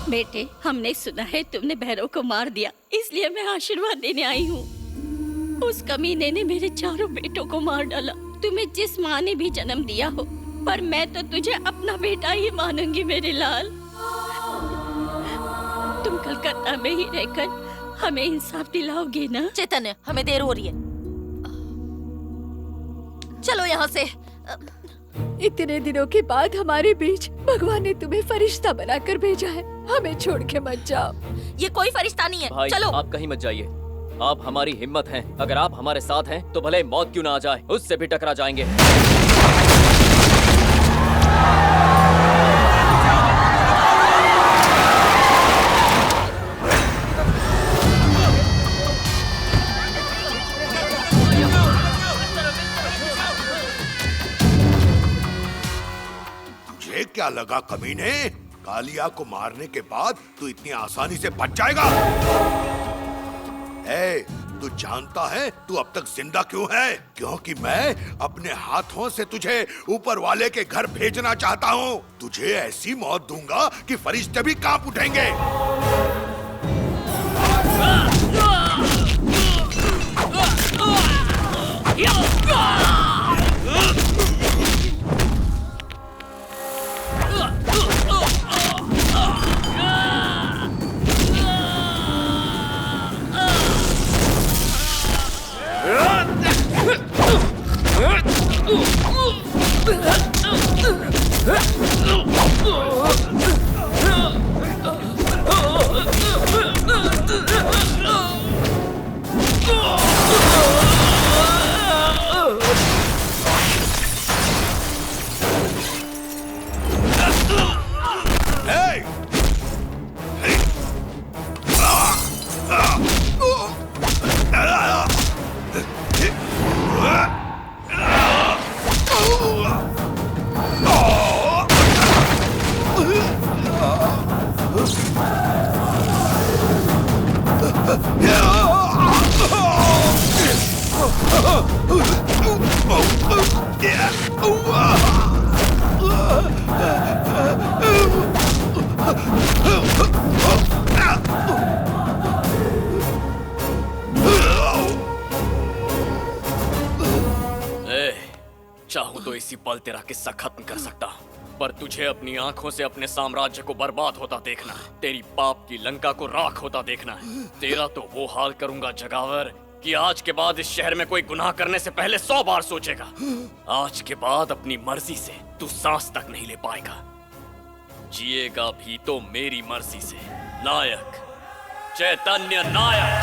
बेटे, हमने सुना है तुमने भैरव को मार दिया, इसलिए मैं आशीर्वाद देने आई हूँ। उस कमीने ने मेरे चारों बेटों को मार डाला। तुम्हें जिस माँ ने भी जन्म दिया हो, पर मैं तो तुझे अपना बेटा ही मानूंगी मेरे लाल। तुम कलकत्ता में ही रहकर हमें इंसाफ दिलाओगे ना? चैतन्य, हमें देर हो रही है, चलो यहाँ से। इतने दिनों के बाद हमारे बीच भगवान ने तुम्हें फरिश्ता बनाकर भेजा है। हमें छोड़ के मत जाओ। ये कोई फरिश्ता नहीं है। भाई, चलो। आप कहीं मत जाइए। आप हमारी हिम्मत हैं। अगर आप हमारे साथ हैं तो भले मौत क्यों ना आ जाए, उससे भी टकरा जाएंगे। तुझे क्या लगा कमीने? कालिया को मारने के बाद तू इतनी आसानी से बच जाएगा? तू जानता है तू अब तक जिंदा क्यों है? क्योंकि मैं अपने हाथों से तुझे ऊपर वाले के घर भेजना चाहता हूँ। तुझे ऐसी मौत दूंगा कि फरिश्ते भी कांप उठेंगे। चाहूं तो इसी पल तेरा किस्सा खत्म कर सकता, पर तुझे अपनी आंखों से अपने साम्राज्य को बर्बाद होता देखना, तेरी पाप की लंका को राख होता देखना है। तेरा तो वो हाल करूंगा जगावर कि आज के बाद इस शहर में कोई गुनाह करने से पहले 100 बार सोचेगा। आज के बाद अपनी मर्जी से तू सांस तक नहीं ले पाएगा, जिएगा भी तो मेरी मर्जी से। नायक, चैतन्य नायक।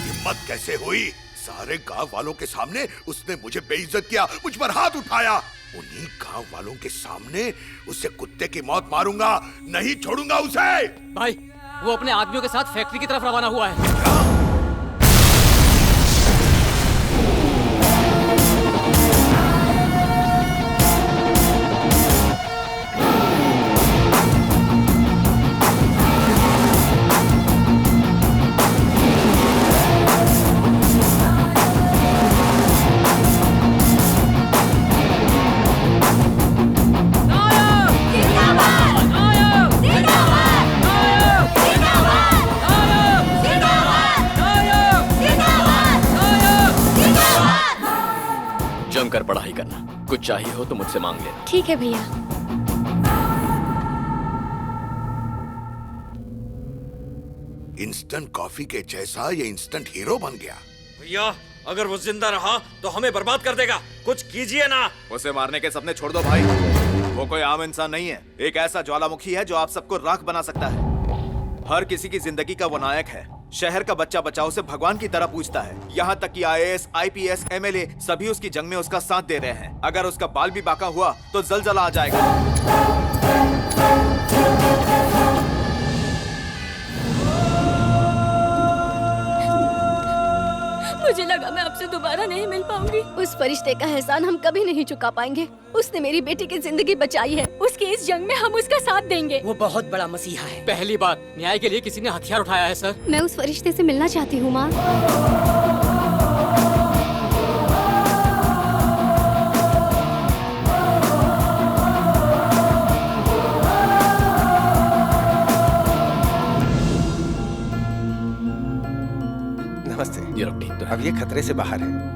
हिम्मत कैसे हुई? सारे गांव वालों के सामने उसने मुझे बेइज्जत किया, मुझ पर हाथ उठाया। उन्हीं गांव वालों के सामने उसे कुत्ते की मौत मारूंगा, नहीं छोड़ूंगा उसे। भाई, वो अपने आदमियों के साथ फैक्ट्री की तरफ रवाना हुआ है। जमकर पढ़ाई करना, कुछ चाहिए हो तो मुझसे मांग लेना। ठीक है भैया। इंस्टेंट कॉफी के जैसा ये इंस्टेंट हीरो बन गया। भैया, अगर वो जिंदा रहा तो हमें बर्बाद कर देगा, कुछ कीजिए ना। उसे मारने के सपने छोड़ दो भाई, वो कोई आम इंसान नहीं है, एक ऐसा ज्वालामुखी है जो आप सबको राख बना सकता है। हर किसी की जिंदगी का वो नायक है। शहर का बच्चा बच्चा उसे भगवान की तरह पूजता है। यहाँ तक कि IAS, IPS, MLA सभी उसकी जंग में उसका साथ दे रहे हैं। अगर उसका बाल भी बांका हुआ तो जलजला आ जाएगा। मुझे लगा मैं आपसे दोबारा नहीं मिल पाऊंगी। उस फरिश्ते का एहसान हम कभी नहीं चुका पाएंगे। उसने मेरी बेटी की जिंदगी बचाई है। उसकी इस जंग में हम उसका साथ देंगे। वो बहुत बड़ा मसीहा है। पहली बार न्याय के लिए किसी ने हथियार उठाया है सर। मैं उस फरिश्ते से मिलना चाहती हूँ माँ। अब ये खतरे से बाहर है।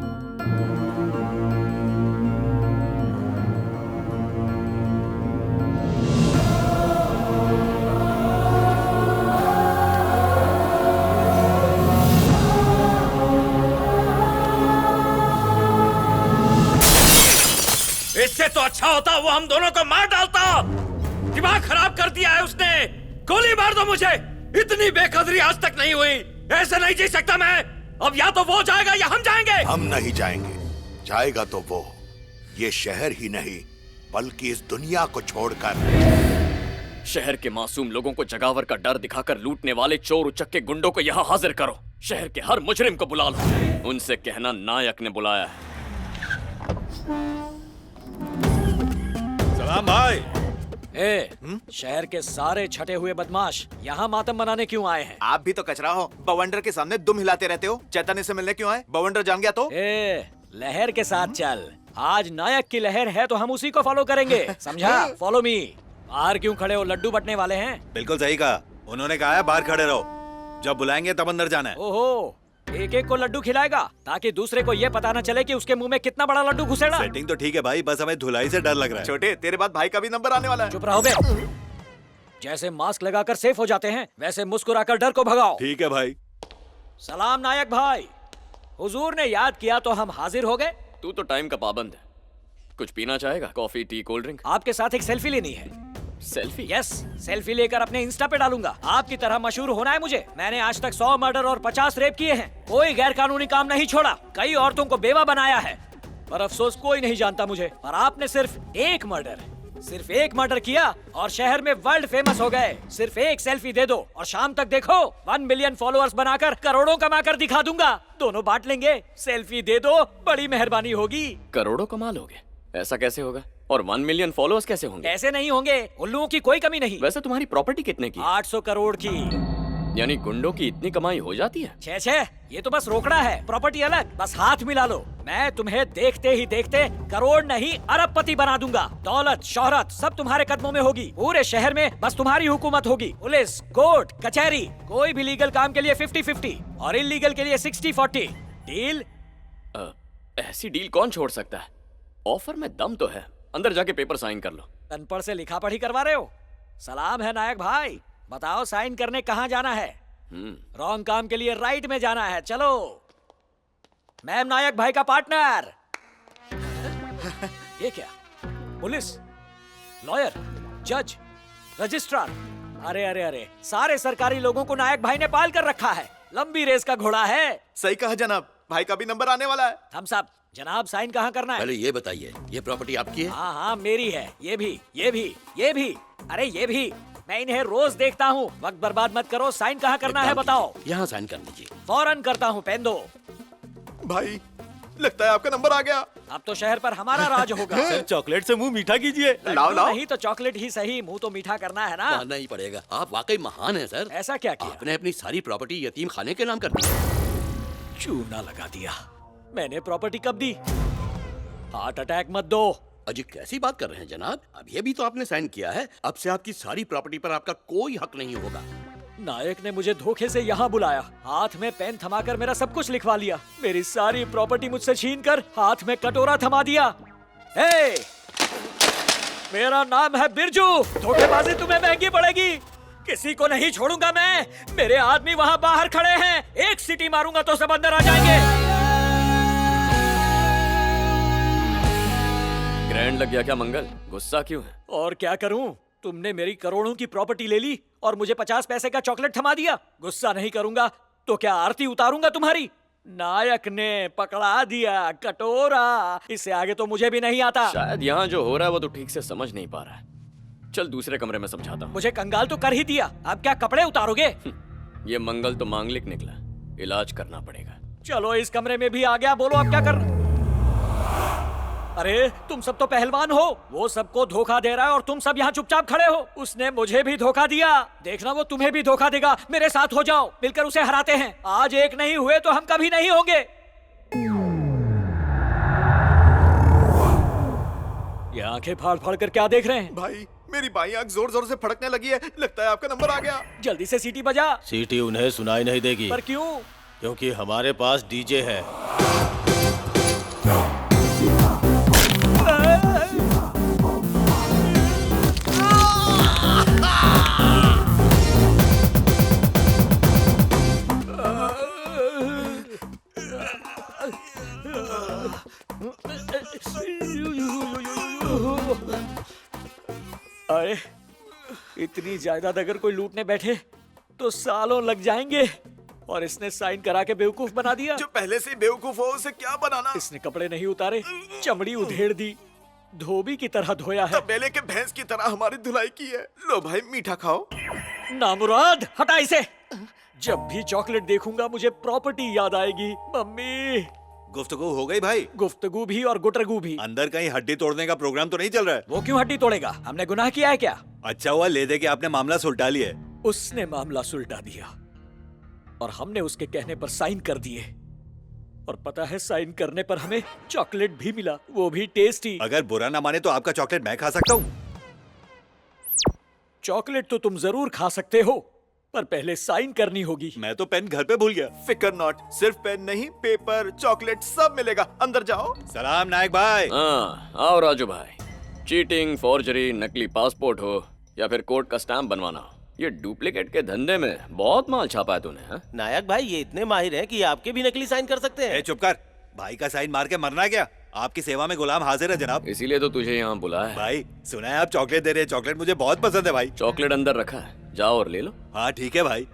इससे तो अच्छा होता वो हम दोनों को मार डालता। दिमाग खराब कर दिया है उसने। गोली मार दो मुझे। इतनी बेकदरी आज तक नहीं हुई। ऐसे नहीं जी सकता मैं। अब या तो वो जाएगा या हम जाएंगे। हम नहीं जाएंगे। जाएगा तो वो, ये शहर ही नहीं बल्कि इस दुनिया को छोड़कर। शहर के मासूम लोगों को जगावर का डर दिखाकर लूटने वाले चोर उचक्के गुंडों को यहाँ हाजिर करो। शहर के हर मुजरिम को बुला लो। उनसे कहना नायक ने बुलाया है। सलाम भाई। शहर के सारे छटे हुए बदमाश यहाँ मातम मनाने क्यों आए हैं? आप भी तो कचरा हो। बवंडर के सामने दुम हिलाते रहते हो। चैतन्य से मिलने क्यों आए? बवंडर जान गया तो? लहर के साथ चल। आज नायक की लहर है तो हम उसी को फॉलो करेंगे, समझा? Follow me. बाहर क्यों खड़े हो? लड्डू बटने वाले हैं? बिल्कुल सही कहा। उन्होंने कहा है बाहर खड़े रहो, जब बुलाएंगे तब अंदर जाना है। ओहो, एक एक को लड्डू खिलाएगा ताकि दूसरे को ये पता न चले कि उसके मुंह में कितना बड़ा लड्डू घुसेड़ा। सेटिंग तो ठीक है भाई, बस हमें धुलाई से डर लग रहा है। छोटे, तेरे बाद भाई का भी नंबर आने वाला है। चुप रहो बे। जैसे मास्क लगाकर सेफ हो जाते हैं वैसे मुस्कुराकर डर को भगाओ। ठीक है भाई। सलाम नायक भाई। हुजूर ने याद किया तो हम हाजिर हो गए। तू तो टाइम का पाबंद है। कुछ पीना चाहेगा? Coffee, T, cold drink? आपके साथ एक सेल्फी लेनी है। सेल्फी? यस, सेल्फी लेकर अपने इंस्टा पे डालूंगा। आपकी तरह मशहूर होना है मुझे। मैंने आज तक 100 मर्डर और 50 रेप किए हैं। कोई गैर कानूनी काम नहीं छोड़ा। कई औरतों को बेवा बनाया है, पर अफसोस कोई नहीं जानता मुझे। और आपने सिर्फ एक मर्डर किया और शहर में वर्ल्ड फेमस हो गए। सिर्फ एक सेल्फी दे दो और शाम तक देखो 1 मिलियन फॉलोअर्स बनाकर करोड़ों कमाकर दिखा दूंगा। दोनों बांट लेंगे। सेल्फी दे दो, बड़ी मेहरबानी होगी। करोड़ों कमा लोगे? ऐसा कैसे होगा? और 1 मिलियन फॉलोअर्स कैसे होंगे? ऐसे नहीं होंगे। उल्लुओं की कोई कमी नहीं। वैसे तुम्हारी प्रॉपर्टी कितने की? 800 करोड़ की। यानी गुंडों की इतनी कमाई हो जाती है? छे, ये तो बस रोकड़ा है, प्रॉपर्टी अलग। बस हाथ मिला लो, मैं तुम्हें देखते ही देखते करोड़ नहीं अरबपति बना दूंगा। दौलत, शोहरत सब तुम्हारे कदमों में होगी। पूरे शहर में बस तुम्हारी हुकूमत होगी। पुलिस, कोर्ट, कचहरी, कोई भी लीगल काम के लिए 50-50 और इलीगल के लिए 60-40। डील? ऐसी डील कौन छोड़ सकता है? ऑफर में दम तो है। अंदर जाके पेपर साइन कर लो। अनपढ़ से लिखा पढ़ी करवा रहे हो? सलाम है नायक भाई। बताओ साइन करने कहाँ जाना है? रॉन्ग काम के लिए राइट में जाना है। चलो। मैम नायक भाई का पार्टनर। ये क्या? पुलिस, लॉयर, जज, रजिस्ट्रार। अरे अरे अरे, सारे सरकारी लोगों को नायक भाई ने पाल कर रखा है। लंबी रेस का घोड़ा है। सही कहा जनाब, भाई का भी नंबर आने वाला है। हम सब जनाब, साइन कहाँ करना है? पहले ये बताइए, ये प्रॉपर्टी आपकी है? हाँ, मेरी है। ये भी। अरे ये भी। मैं इन्हें रोज देखता हूँ। वक्त बर्बाद मत करो। साइन कहाँ करना है बताओ? यहाँ साइन कर लीजिए। फौरन करता हूँ, पेन दो। भाई, लगता है आपका नंबर आ गया। अब तो शहर पर हमारा राज होगा। सर, चॉकलेट से मुंह मीठा कीजिए। लाओ। नहीं तो चॉकलेट ही सही, मुंह तो मीठा करना है ना। मानना ही पड़ेगा, आप वाकई महान हैं सर। ऐसा क्या किया? आपने अपनी सारी प्रॉपर्टी यतीम खाने के नाम कर दी। चूना लगा दिया। मैंने प्रॉपर्टी कब दी? हार्ट अटैक मत दो। अजी कैसी बात कर रहे हैं जनाब? अभी अभी तो आपने साइन किया है। अब से आपकी सारी प्रॉपर्टी पर आपका कोई हक नहीं होगा। नायक ने मुझे धोखे से यहाँ बुलाया, हाथ में पेन थमाकर मेरा सब कुछ लिखवा लिया, मेरी सारी प्रॉपर्टी मुझसे छीनकर हाथ में कटोरा थमा दिया। हे! मेरा नाम है बिरजू। धोखेबाजी तुम्हें महंगी पड़ेगी। किसी को नहीं छोड़ूंगा मैं। मेरे आदमी वहाँ बाहर खड़े हैं। एक सीटी मारूंगा तो सब अंदर आ जाएंगे। ग्रैंड लग गया क्या मंगल? गुस्सा क्यों है? और क्या करूं? तुमने मेरी करोड़ों की प्रॉपर्टी ले ली और मुझे 50 पैसे का चॉकलेट थमा दिया। गुस्सा नहीं करूंगा तो क्या आरती उतारूंगा तुम्हारी? नायक ने पकड़ा दिया कटोरा। इससे आगे तो मुझे भी नहीं आता। शायद यहाँ जो हो रहा है वो तो ठीक से समझ नहीं पा रहा है। चल दूसरे कमरे में समझाता हूँ। मुझे कंगाल तो कर ही दिया, अब क्या कपड़े उतारोगे? ये मंगल तो मांगलिक निकला, इलाज करना पड़ेगा। चलो इस कमरे में भी आ गया, बोलो अब क्या करना? अरे तुम सब तो पहलवान हो, वो सबको धोखा दे रहा है और तुम सब यहाँ चुपचाप खड़े हो। उसने मुझे भी धोखा दिया, देखना वो तुम्हें भी धोखा देगा। मेरे साथ हो जाओ, मिलकर उसे हराते हैं। आज एक नहीं हुए तो हम कभी नहीं होंगे। ये आंखें फाड़ फाड़ कर क्या देख रहे हैं? भाई मेरी बाई आंख जोर जोर से फड़कने लगी है। लगता है आपका नंबर आ गया। जल्दी से सीटी बजा। सीटी उन्हें सुनाई नहीं देगी। पर क्यों? क्योंकि हमारे पास डीजे है। अरे इतनी जायदाद अगर कोई लूटने बैठे तो सालों लग जाएंगे। और इसने साइन करा के बेवकूफ बना दिया। जो पहले से ही बेवकूफ हो उसे क्या बनाना। इसने कपड़े नहीं उतारे, चमड़ी उधेड़ दी, धोबी की तरह धोया है। तबेले के भैंस की तरह हमारी धुलाई की है। लो भाई मीठा खाओ। नामुराद हटा इसे। जब भी चॉकलेट देखूंगा मुझे प्रॉपर्टी याद आएगी। मम्मी। गुफ्तगू हो गई भाई? गुफ्तगू भी और गुटरगू भी। अंदर कहीं हड्डी तोड़ने का प्रोग्राम तो नहीं चल रहा है? वो क्यों हड्डी तोड़ेगा? हमने गुनाह किया है क्या? अच्छा हुआ ले दे के आपने मामला सुलटा लिया है। उसने मामला सुलटा दिया और हमने उसके कहने पर साइन कर दिए। और पता है साइन करने पर हमें चॉकलेट भी मिला, वो भी टेस्टी। अगर बुरा ना माने तो आपका चॉकलेट मैं खा सकता हूँ। चॉकलेट तो तुम जरूर खा सकते हो, पर पहले साइन करनी होगी। मैं तो पेन घर पे भूल गया। फिकर नॉट, सिर्फ पेन नहीं, पेपर, चॉकलेट सब मिलेगा। अंदर जाओ। सलाम नायक भाई। हाँ आओ राजू भाई। चीटिंग, फॉर्जरी, नकली पासपोर्ट हो या फिर कोर्ट का स्टैम्प बनवाना हो, ये डुप्लीकेट के धंधे में बहुत माल छापा है तूने। हाँ? नायक भाई ये इतने माहिर हैं कि आपके भी नकली साइन कर सकते हैं। चुप कर। भाई का साइन मार के मरना क्या? आपकी सेवा में गुलाम हाजिर है जनाब। इसीलिए तो तुझे यहाँ बुलाया है। भाई सुना है आप चॉकलेट दे रहे हैं। चॉकलेट मुझे बहुत पसंद है भाई। चॉकलेट अंदर रखा है, जाओ और ले लो। हाँ ठीक है भाई।